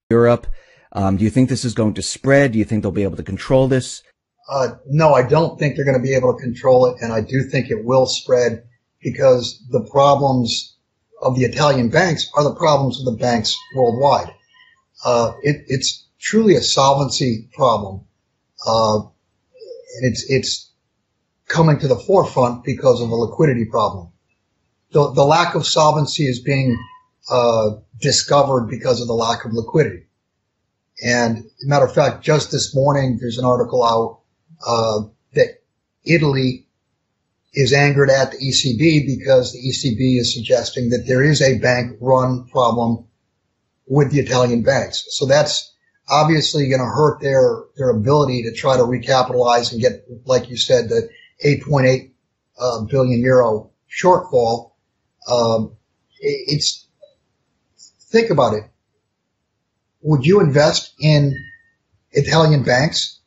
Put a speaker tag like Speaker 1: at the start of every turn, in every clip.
Speaker 1: Europe. Do you think this is going to spread? Do you think they'll be able to control this?
Speaker 2: No, I don't think they're going to be able to control it, and I do think it will spread because the problems of the Italian banks are the problems of the banks worldwide. It's truly a solvency problem, and it's coming to the forefront because of a liquidity problem. The lack of solvency is being discovered because of the lack of liquidity. And as a matter of fact, just this morning, there's an article out that Italy is angered at the ECB because the ECB is suggesting that there is a bank run problem with the Italian banks. So that's obviously going to hurt their ability to try to recapitalize and get, like you said, the 8.8 billion euro shortfall. Think about it. Would you invest in Italian banks?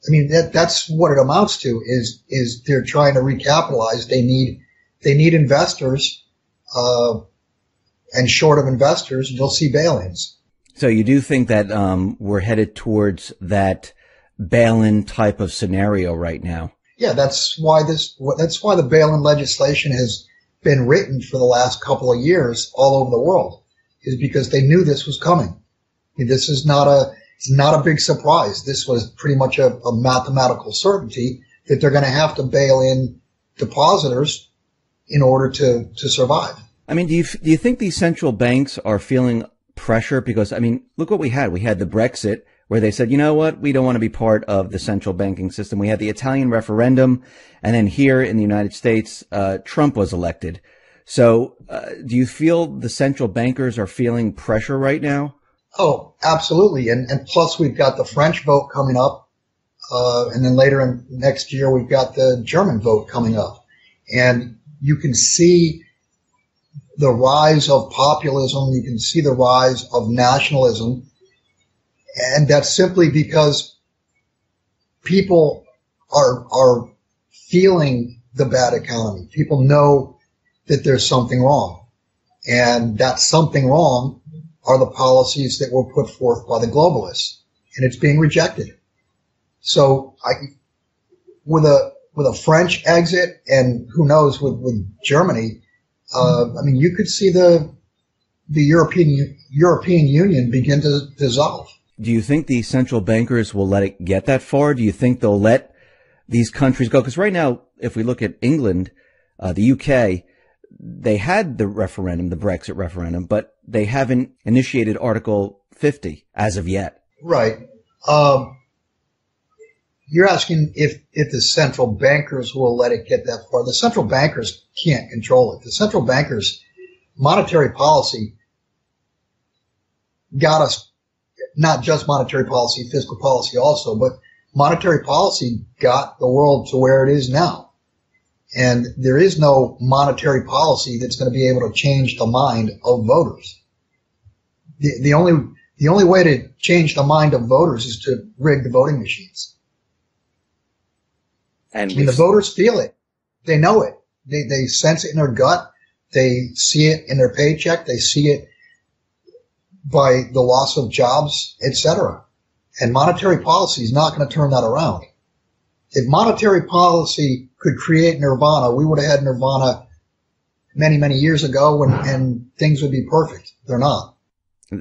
Speaker 2: I mean, that's what it amounts to is they're trying to recapitalize. They need investors, and short of investors, you'll see bail-ins.
Speaker 1: So you do think that, we're headed towards that bail-in type of scenario right now?
Speaker 2: Yeah, that's why the bail-in legislation has been written for the last couple of years all over the world, is because they knew this was coming. I mean, this is not a big surprise. This was pretty much a mathematical certainty that they're going to have to bail in depositors in order to survive.
Speaker 1: I mean, do you think these central banks are feeling pressure? Because, I mean, look what we had. We had the Brexit where they said, you know what, we don't want to be part of the central banking system. We had the Italian referendum, and then here in the United States, Trump was elected. So do you feel the central bankers are feeling pressure right now?
Speaker 2: Oh, absolutely. And plus we've got the French vote coming up. And then later in next year, we've got the German vote coming up. And you can see the rise of populism. You can see the rise of nationalism. And that's simply because people are feeling the bad economy. People know that there's something wrong. And that something wrong are the policies that were put forth by the globalists. And it's being rejected. So with a French exit and who knows with Germany, I mean, you could see the European Union begin to dissolve.
Speaker 1: Do you think the central bankers will let it get that far? Do you think they'll let these countries go? Because right now, if we look at England, the UK, they had the referendum, the Brexit referendum, but they haven't initiated Article 50 as of yet.
Speaker 2: Right. You're asking if the central bankers will let it get that far. The central bankers can't control it. The central bankers' monetary policy got us, not just monetary policy, fiscal policy also, but monetary policy got the world to where it is now. And there is no monetary policy that's going to be able to change the mind of voters. The only way to change the mind of voters is to rig the voting machines. And I mean, the voters feel it. They know it. They sense it in their gut. They see it in their paycheck. They see it by the loss of jobs, etc. And monetary policy is not going to turn that around. If monetary policy could create nirvana, we would have had nirvana many, many years ago and things would be perfect. They're not.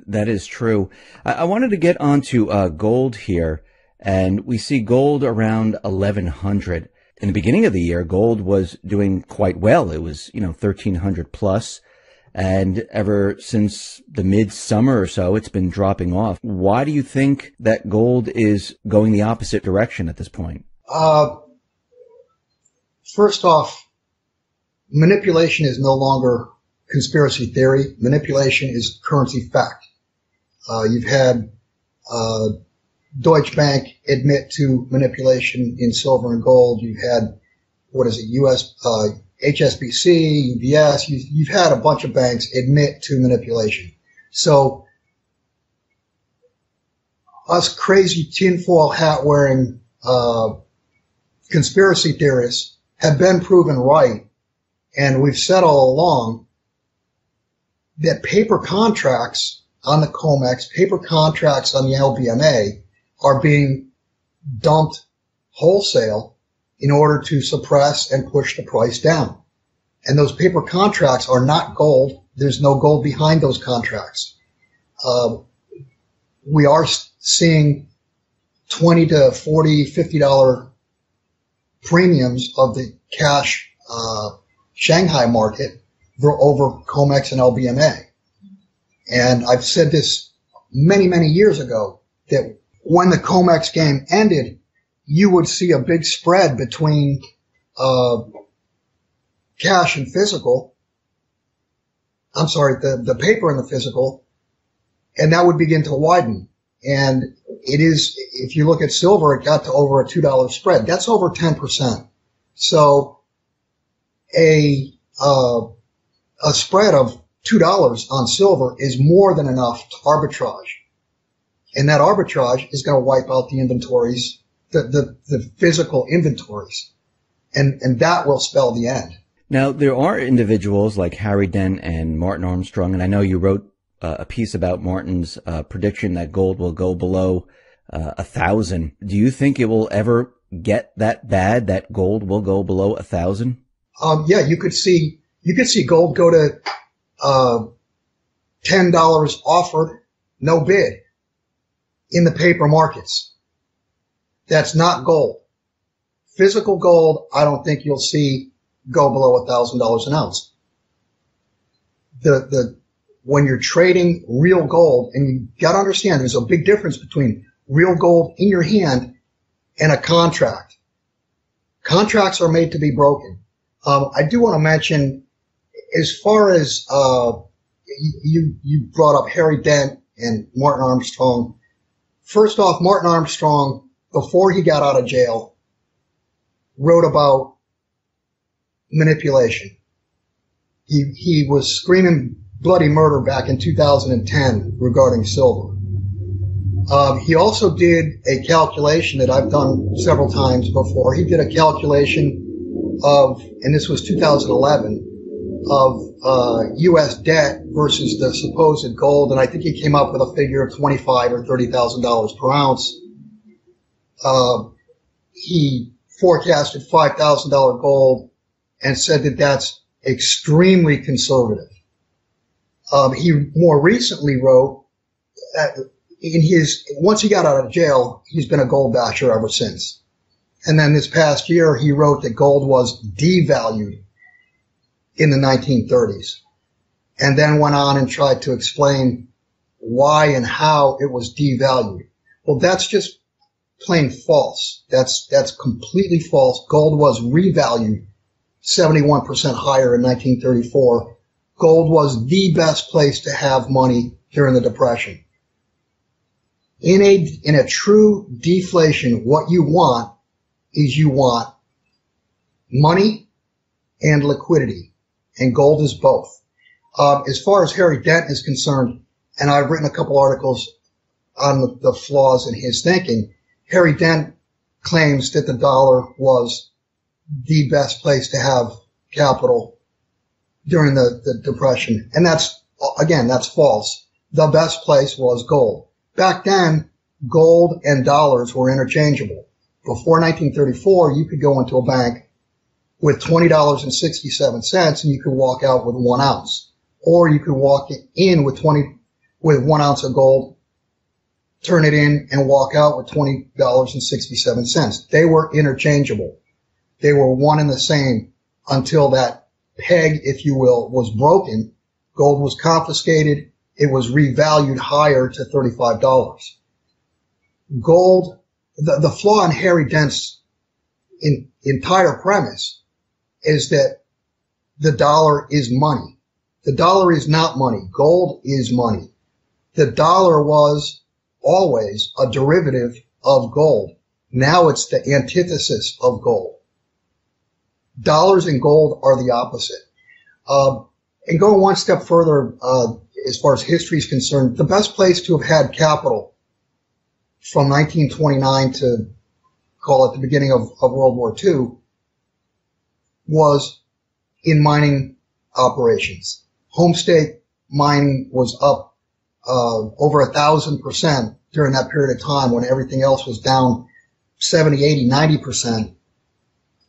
Speaker 1: That is true. I wanted to get onto gold here, and we see gold around 1100. In the beginning of the year, gold was doing quite well. It was, 1300 plus. And ever since the midsummer or so, it's been dropping off. Why do you think that gold is going the opposite direction at this point?
Speaker 2: First off, manipulation is no longer conspiracy theory. Manipulation is currency fact. You've had Deutsche Bank admit to manipulation in silver and gold. You've had, HSBC, UBS. You've had a bunch of banks admit to manipulation. So us crazy tinfoil hat wearing conspiracy theorists have been proven right, and we've said all along that paper contracts on the COMEX, paper contracts on the LBMA are being dumped wholesale in order to suppress and push the price down. And those paper contracts are not gold. There's no gold behind those contracts. We are seeing $20 to $40, $50 premiums of the cash Shanghai market over COMEX and LBMA. And I've said this many, many years ago that when the COMEX game ended, you would see a big spread between cash and physical. I'm sorry, the paper and the physical, and that would begin to widen. And it is, if you look at silver, it got to over a $2 spread. That's over 10%. So a spread of $2 on silver is more than enough to arbitrage. And that arbitrage is going to wipe out the inventories, the physical inventories. And that will spell the end.
Speaker 1: Now, there are individuals like Harry Dent and Martin Armstrong, and I know you wrote a piece about Martin's prediction that gold will go below 1,000. Do you think it will ever get that bad that gold will go below 1,000?
Speaker 2: Yeah, you could see gold go to $10 offered, no bid in the paper markets. That's not gold. Physical gold, I don't think you'll see go below $1,000 an ounce. When you're trading real gold, and you got to understand there's a big difference between real gold in your hand and a contract. Contracts are made to be broken. I do want to mention, as far as you brought up Harry Dent and Martin Armstrong. First off, Martin Armstrong, before he got out of jail, wrote about manipulation. He was screaming bloody murder back in 2010 regarding silver. He also did a calculation that I've done several times before. He did a calculation of, and this was 2011, of U.S. debt versus the supposed gold, and I think he came up with a figure of $25,000 or $30,000 per ounce. He forecasted $5,000 gold and said that that's extremely conservative. He more recently wrote once he got out of jail, he's been a gold basher ever since. And then this past year, he wrote that gold was devalued in the 1930s, and then went on and tried to explain why and how it was devalued. Well, that's just plain false. That's completely false. Gold was revalued 71% higher in 1934. Gold was the best place to have money during the Depression. In a true deflation, what you want is you want money and liquidity, and gold is both. As far as Harry Dent is concerned, and I've written a couple articles on the flaws in his thinking, Harry Dent claims that the dollar was the best place to have capital during the Depression. And that's false. The best place was gold. Back then, gold and dollars were interchangeable. Before 1934, you could go into a bank with $20.67 and you could walk out with 1 ounce. Or you could walk in with 1 ounce of gold, turn it in, and walk out with $20.67. They were interchangeable. They were one and the same until that peg, if you will, was broken. Gold was confiscated. It was revalued higher to $35. Gold, the flaw in Harry Dent's entire premise is that the dollar is money. The dollar is not money. Gold is money. The dollar was always a derivative of gold. Now it's the antithesis of gold. Dollars and gold are the opposite. And going one step further, as far as history is concerned, the best place to have had capital from 1929 to, call it, the beginning of World War II was in mining operations. Home state mining was up over 1,000% during that period of time when everything else was down 70, 80, 90%.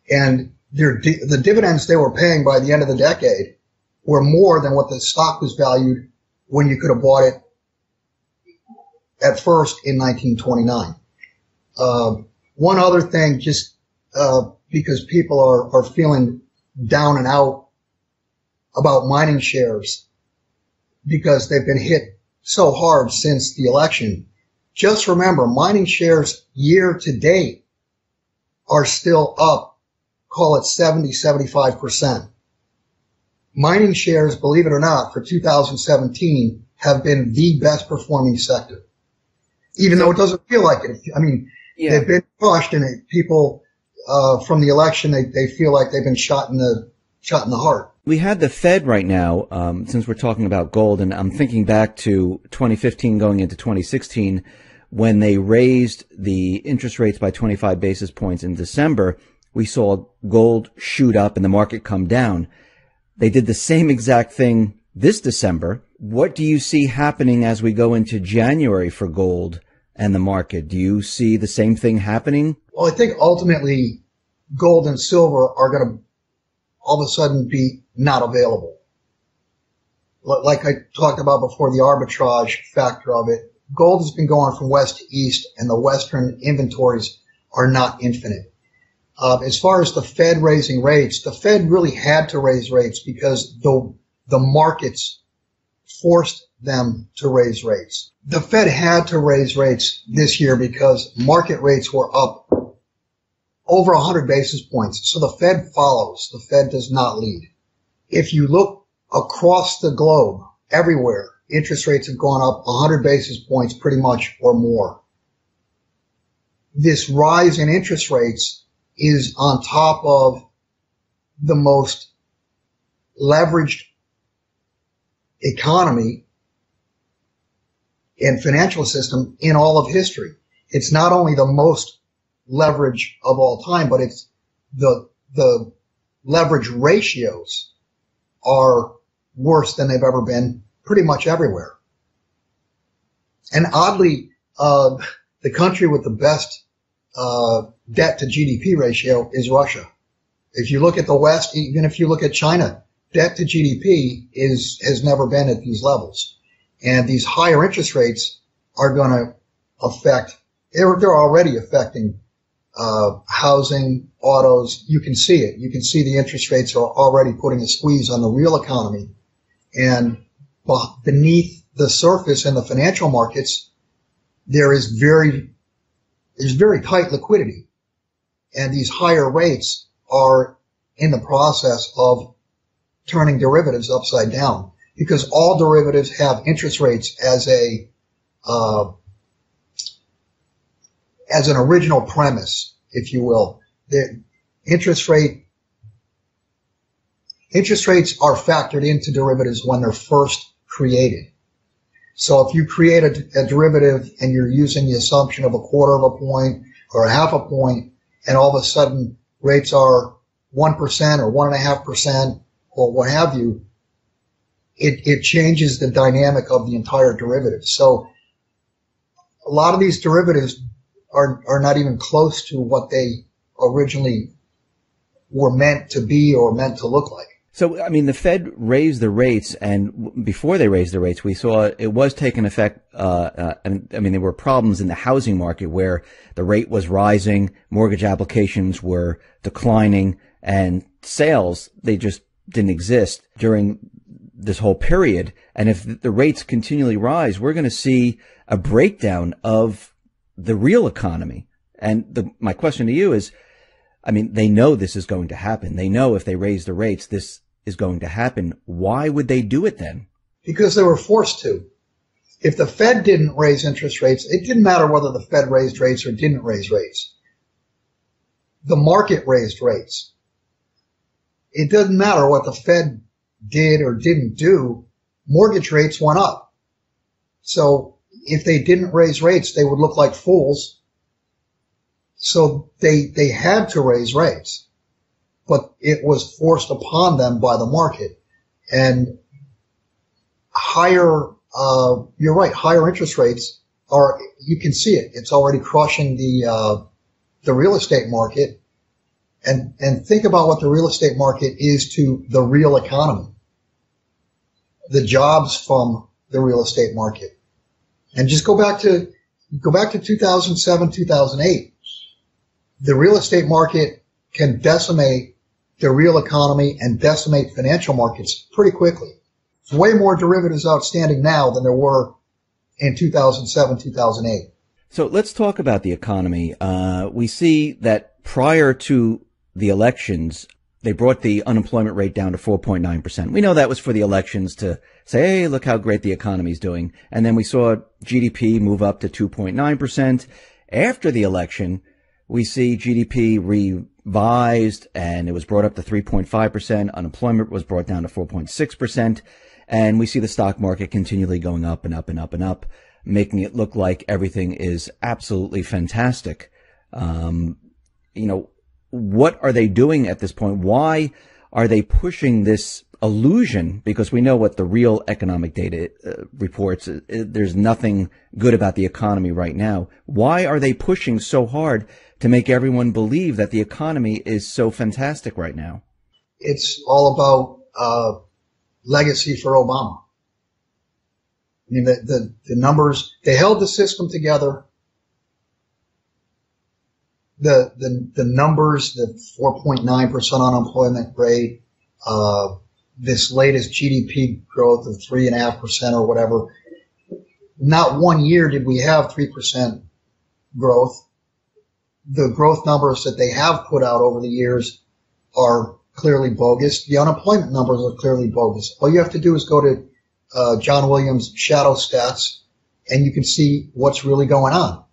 Speaker 2: And the dividends they were paying by the end of the decade were more than what the stock was valued when you could have bought it at first in 1929. One other thing, just because people are feeling down and out about mining shares because they've been hit so hard since the election. Just remember, mining shares year to date are still up, call it 70, 75%. Mining shares, believe it or not, for 2017 have been the best performing sector. Even though it doesn't feel like it. I mean, they've been crushed, and people from the election, they feel like they've been shot in the heart.
Speaker 1: We had the Fed right now, since we're talking about gold, and I'm thinking back to 2015 going into 2016 when they raised the interest rates by 25 basis points in December. We saw gold shoot up and the market come down. They did the same exact thing this December. What do you see happening as we go into January for gold and the market? Do you see the same thing happening?
Speaker 2: Well, I think ultimately gold and silver are going to all of a sudden be not available. Like I talked about before, the arbitrage factor of it. Gold has been going from west to east, and the Western inventories are not infinite. As far as the Fed raising rates, the Fed really had to raise rates because the markets forced them to raise rates. The Fed had to raise rates this year because market rates were up over 100 basis points. So the Fed follows. The Fed does not lead. If you look across the globe, everywhere, interest rates have gone up 100 basis points pretty much or more. This rise in interest rates is on top of the most leveraged economy and financial system in all of history. It's not only the most leverage of all time, but it's the leverage ratios are worse than they've ever been pretty much everywhere. And oddly, the country with the best debt to GDP ratio is Russia. If you look at the West, even if you look at China, debt to GDP has never been at these levels. And these higher interest rates are going to affect, they're already affecting housing, autos. You can see it. You can see the interest rates are already putting a squeeze on the real economy. And beneath the surface in the financial markets, there's very tight liquidity. And these higher rates are in the process of turning derivatives upside down, because all derivatives have interest rates as an original premise, if you will. The interest rates are factored into derivatives when they're first created. So if you create a derivative and you're using the assumption of a quarter of a point or a half a point, and all of a sudden rates are 1% or 1.5% or what have you, it changes the dynamic of the entire derivative. So a lot of these derivatives are not even close to what they originally were meant to be or meant to look like.
Speaker 1: So, I mean, the Fed raised the rates, and before they raised the rates, we saw it was taking effect. And I mean, there were problems in the housing market where the rate was rising, mortgage applications were declining, and sales, they just didn't exist during this whole period. And if the rates continually rise, we're going to see a breakdown of the real economy. And my question to you is, I mean, they know this is going to happen. They know if they raise the rates, this is going to happen. Why would they do it then?
Speaker 2: Because they were forced to. If the Fed didn't raise interest rates, it didn't matter whether the Fed raised rates or didn't raise rates. The market raised rates. It doesn't matter what the Fed did or didn't do. Mortgage rates went up. So if they didn't raise rates, they would look like fools. So they had to raise rates, but it was forced upon them by the market. And higher you're right. Higher interest rates you can see it. It's already crushing the real estate market. And think about what the real estate market is to the real economy. The jobs from the real estate market. And just go back to 2007, 2008. The real estate market can decimate the real economy and decimate financial markets pretty quickly. There's way more derivatives outstanding now than there were in 2007, 2008.
Speaker 1: So let's talk about the economy. We see that prior to the elections, they brought the unemployment rate down to 4.9%. We know that was for the elections to say, hey, look how great the economy's doing. And then we saw GDP move up to 2.9%. After the election, we see GDP revised and it was brought up to 3.5%. Unemployment was brought down to 4.6%. And we see the stock market continually going up and up and up and up, making it look like everything is absolutely fantastic. What are they doing at this point? Why are they pushing this illusion? Because we know what the real economic data reports. There's nothing good about the economy right now. Why are they pushing so hard to make everyone believe that the economy is so fantastic right now?
Speaker 2: It's all about legacy for Obama. I mean, the numbers, they held the system together. The numbers, the 4.9% unemployment rate, this latest GDP growth of 3.5% or whatever. Not one year did we have 3% growth. The growth numbers that they have put out over the years are clearly bogus. The unemployment numbers are clearly bogus. All you have to do is go to John Williams' shadow stats and you can see what's really going on.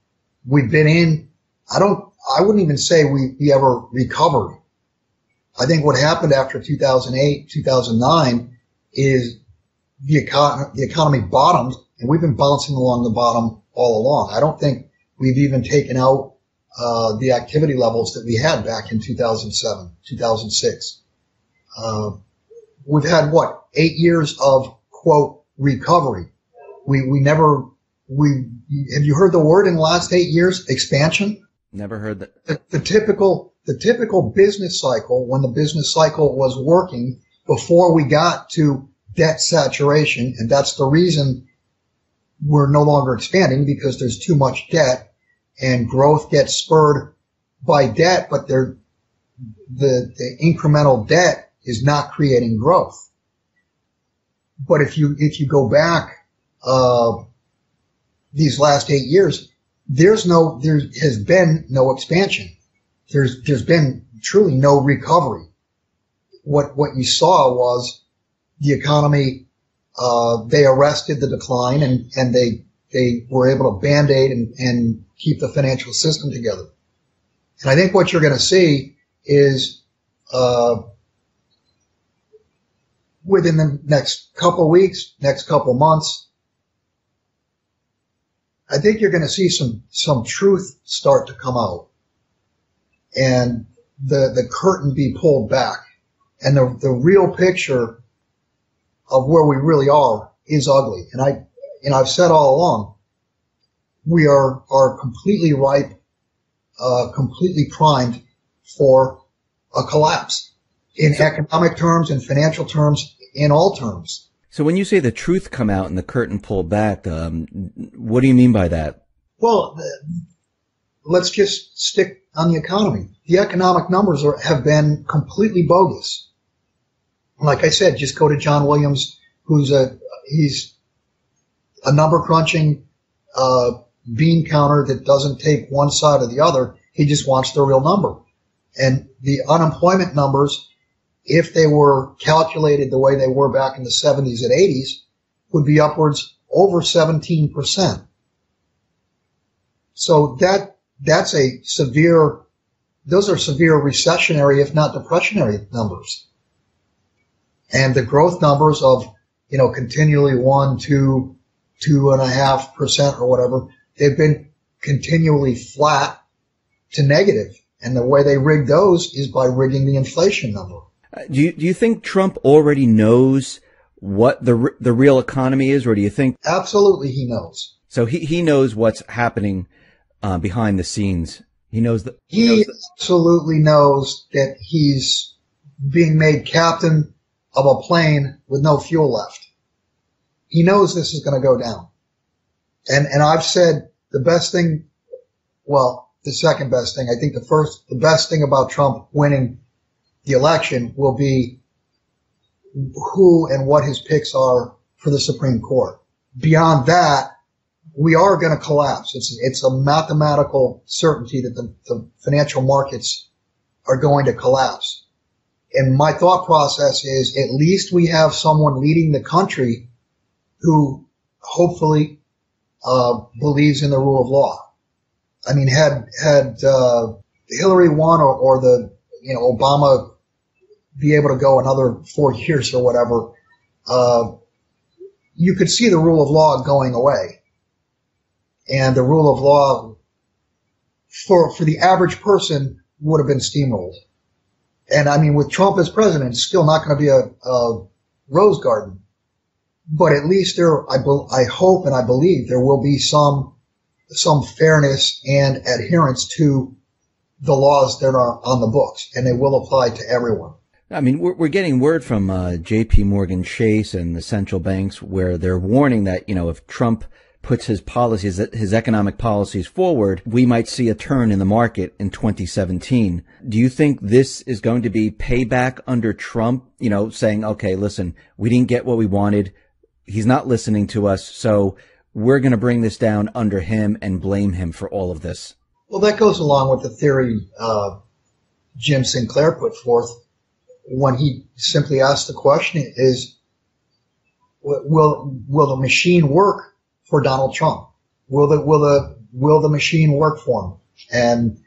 Speaker 2: We've been in, I wouldn't even say we ever recovered. I think what happened after 2008, 2009 is the economy bottomed and we've been bouncing along the bottom all along. I don't think we've even taken out the activity levels that we had back in 2007, 2006. We've had 8 years of quote recovery. Have you heard the word in the last 8 years? Expansion?
Speaker 1: Never heard that.
Speaker 2: The typical business cycle, when the business cycle was working before we got to debt saturation, and that's the reason we're no longer expanding because there's too much debt and growth gets spurred by debt, but the incremental debt is not creating growth. But if you go back, these last 8 years, there has been no expansion. There's been truly no recovery. What you saw was the economy, they arrested the decline and they were able to band-aid and keep the financial system together. And I think what you're going to see is, within the next couple of weeks, next couple of months, I think you're going to see some truth start to come out and the curtain be pulled back. And the real picture of where we really are is ugly. And I've said all along, we are completely ripe, completely primed for a collapse in economic terms, in financial terms, in all terms.
Speaker 1: So when you say the truth come out and the curtain pulled back, what do you mean by that?
Speaker 2: Well, let's just stick on the economy. The economic numbers have been completely bogus. Like I said, just go to John Williams, he's a number crunching, bean counter that doesn't take one side or the other. He just wants the real number. And the unemployment numbers, if they were calculated the way they were back in the 70s and 80s, would be upwards over 17%. So those are severe recessionary, if not depressionary numbers. And the growth numbers of, continually 1, 2, 2.5% or whatever, they've been continually flat to negative. And the way they rig those is by rigging the inflation number.
Speaker 1: Do you think Trump already knows what the real economy is, or do you think?
Speaker 2: Absolutely, he knows.
Speaker 1: So he knows what's happening behind the scenes. He knows that.
Speaker 2: He absolutely knows that he's being made captain of a plane with no fuel left. He knows this is going to go down. And I've said the best thing, well, the second best thing, I think the best thing about Trump winning the election will be who and what his picks are for the Supreme Court. Beyond that, we are going to collapse. It's a mathematical certainty that the financial markets are going to collapse. And my thought process is at least we have someone leading the country who hopefully believes in the rule of law. I mean, had Hillary won or the Obama be able to go another 4 years or whatever, you could see the rule of law going away. And the rule of law for the average person would have been steamrolled. And I mean, with Trump as president, it's still not going to be a rose garden. But at least I hope and I believe there will be some fairness and adherence to the laws that are on the books, and they will apply to everyone.
Speaker 1: I mean, we're getting word from J.P. Morgan Chase and the central banks where they're warning that, if Trump puts his policies, his economic policies forward, we might see a turn in the market in 2017. Do you think this is going to be payback under Trump, saying, okay, listen, we didn't get what we wanted. He's not listening to us, so we're going to bring this down under him and blame him for all of this?
Speaker 2: Well, that goes along with the theory Jim Sinclair put forth when he simply asked the question is, will the machine work for Donald Trump? Will the machine work for him? And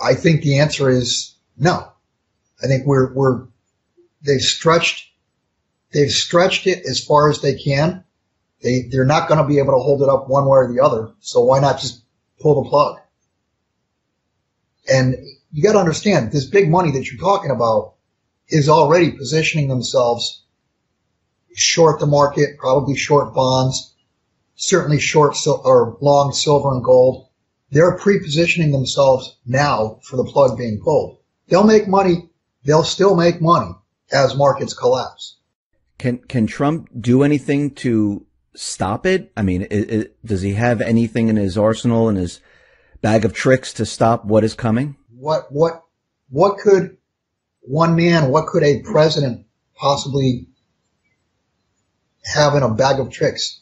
Speaker 2: I think the answer is no. I think they've stretched it as far as they can. They're not going to be able to hold it up one way or the other. So why not just pull the plug? And you got to understand, this big money that you're talking about is already positioning themselves short the market, probably short bonds, certainly short or long silver and gold. They're pre-positioning themselves now for the plug being pulled. They'll make money. They'll still make money as markets collapse.
Speaker 1: Can Trump do anything to stop it? I mean, does he have anything in his arsenal, in his bag of tricks to stop what is coming? What could one man, what could a president possibly have in a bag of tricks?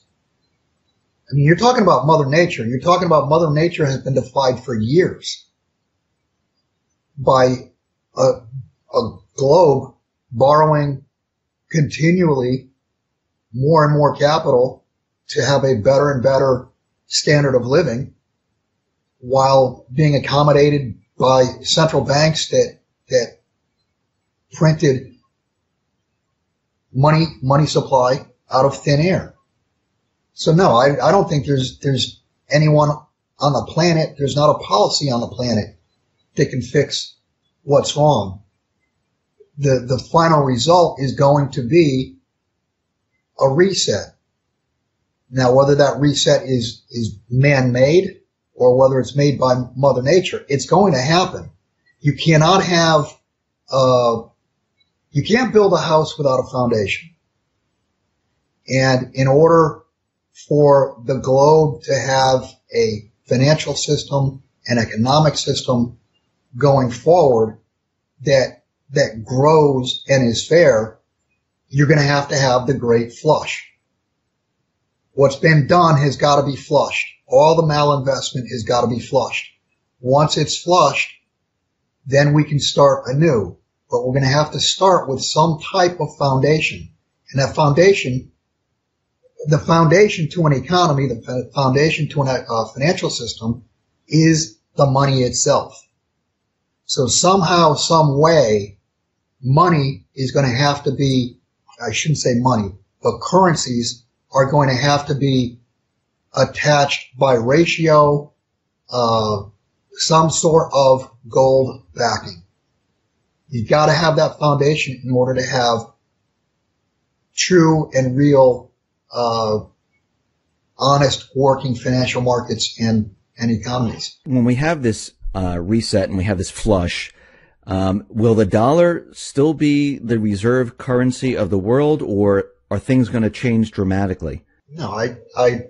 Speaker 1: I mean, you're talking about Mother Nature. You're talking about Mother Nature has been defied for years by a globe borrowing continually more and more capital to have a better and better standard of living while being accommodated by central banks that printed money supply out of thin air. So no, I don't think there's anyone on the planet, there's not a policy on the planet that can fix what's wrong. The final result is going to be a reset. Now, whether that reset is man-made or whether it's made by Mother Nature, it's going to happen. You cannot have, you can't build a house without a foundation. And in order for the globe to have a financial system, an economic system going forward that grows and is fair, you're going to have the great flush. What's been done has got to be flushed. All the malinvestment has got to be flushed. Once it's flushed, then we can start anew. But we're going to have to start with some type of foundation. And that foundation, the foundation to an economy, the foundation to a financial system is the money itself. So somehow, some way, money is going to have to be, I shouldn't say money, but currencies are going to have to be attached by ratio, some sort of gold backing. You've got to have that foundation in order to have
Speaker 2: true and real, honest working financial markets and economies.
Speaker 1: When we have this reset and we have this flush, will the dollar still be the reserve currency of the world, or are things going to change dramatically?
Speaker 2: No, I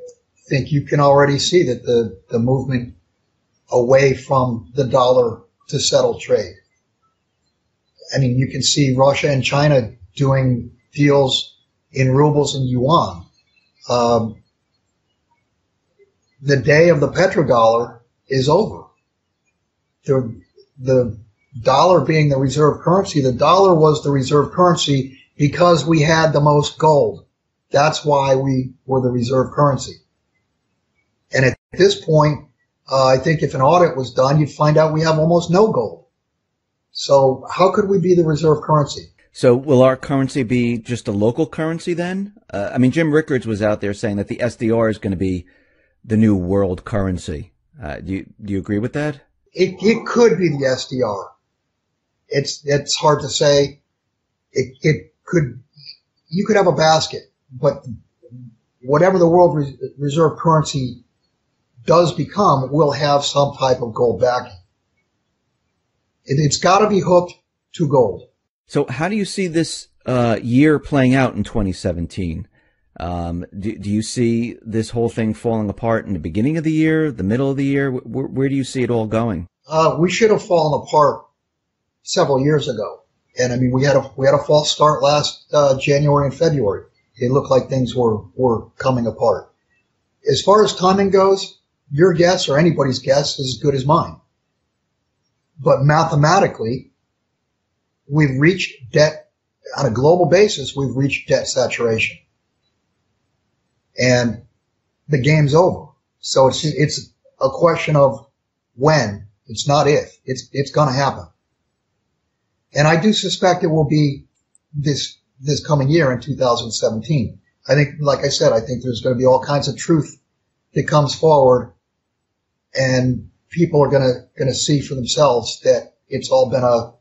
Speaker 2: think you can already see that the movement away from the dollar to settle trade. I mean, you can see Russia and China doing deals in rubles and yuan. The day of the petrodollar is over. The dollar being the reserve currency, the dollar was the reserve currency because we had the most gold. That's why we were the reserve currency. And at this point, I think if an audit was done, you'd find out we have almost no gold. So how could we be the reserve currency?
Speaker 1: So will our currency be just a local currency then? I mean, Jim Rickards was out there saying that the SDR is going to be the new world currency. Do you agree with that?
Speaker 2: It could be the SDR. It's hard to say. You could have a basket, but whatever the world reserve currency does become will have some type of gold backing. It's got to be hooked to gold.
Speaker 1: So how do you see this year playing out in 2017? Do you see this whole thing falling apart in the beginning of the year, the middle of the year? Where do you see it all going?
Speaker 2: We should have fallen apart several years ago. And I mean, we had a false start last January and February. It looked like things were coming apart. As far as timing goes, your guess or anybody's guess is as good as mine. But mathematically, we've reached debt on a global basis. We've reached debt saturation, and the game's over. So it's a question of when. It's not if. It's going to happen. And I do suspect it will be this coming year in 2017. I think, like I said, I think there's going to be all kinds of truth that comes forward, and people are going to see for themselves that it's been a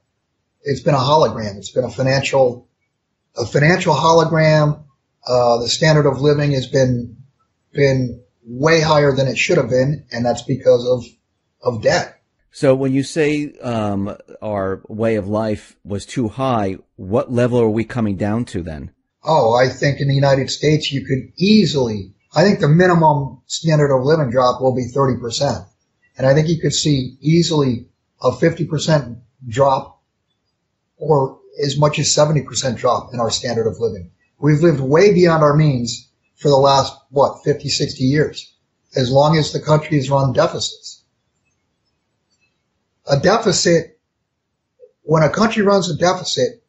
Speaker 2: hologram. It's been a financial hologram. The standard of living has been way higher than it should have been, and that's because of debt.
Speaker 1: So when you say our way of life was too high, what level are we coming down to then?
Speaker 2: Oh, I think in the United States you could easily, I think the minimum standard of living drop will be 30%. And I think you could see easily a 50% drop or as much as 70% drop in our standard of living. We've lived way beyond our means for the last, 50, 60 years, as long as the country has run deficits. A deficit, when a country runs a deficit,